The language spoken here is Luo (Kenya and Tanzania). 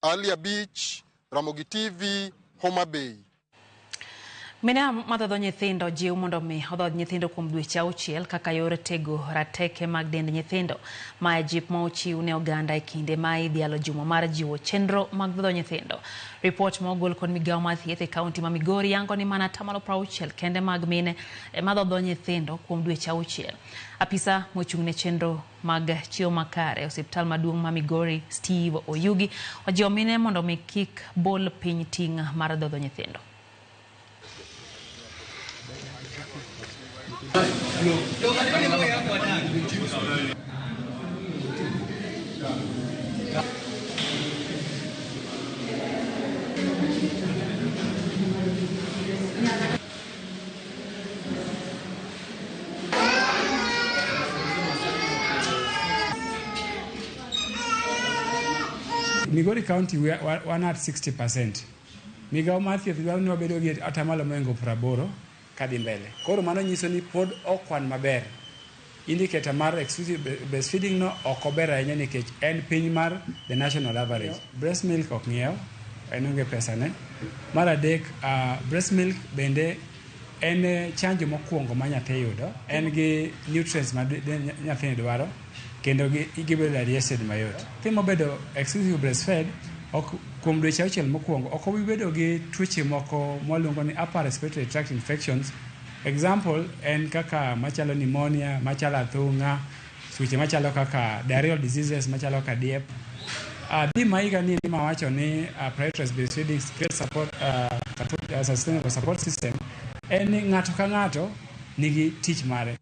Alia Beach, Ramogi TV, Homa Bay. Mine madhodho nyithindo jiw mondo mi odhodh nyithindo kuom dweche 6 kaka yor tego rateke mag dend nyithindo. Mae jip ma ochiw ne oganda e kinde ma idhialo juma mar jiwo chenro mag dhodho nyithindo. Report ma ogol kod migawo mar thieth e kaunti ma Migori yango ni mana 60% kende mag mine madhodho nyithindo kuom dweche 6. Apisa mochung' ne chenro mag chiwo makare osiptal maduong' ma Migori Steve Oyugi ojiwo mine mondo mi kik bol piny ting' mar dhodho nyithindo. Migori County, we are at 60%. Migawo mar thieth dwaro ni wabedo gi atamalo moingo 80 kadhi mbele. Koro mano nyiso ni pod okwan maber. Indicator mar exclusive breastfeeding no okober ahinya nikech en piny mar the national average. Breast milk ok ng'iew, en onge pesa ne. Mar adek, breast milk bende en chanjo mokwongo ma nyathi yudo. En gi nutrients ma nyathi dwaro kendo gibedo digested mayot. Timo bedo exclusive breastfed kuom dweche 6 mokwongo ok obi bedo gi tuoche moko mwaluongo ni upper respiratory tract infections. Example en kaka machalo pneumonia, machalo athung'a, tuoche machalo kaka diarrheal diseases machalo kaka diep. Bima higa ni mawacho ni priority breastfeeding support sustainable support system en ng'ato ka ng'ato nigi tich mare.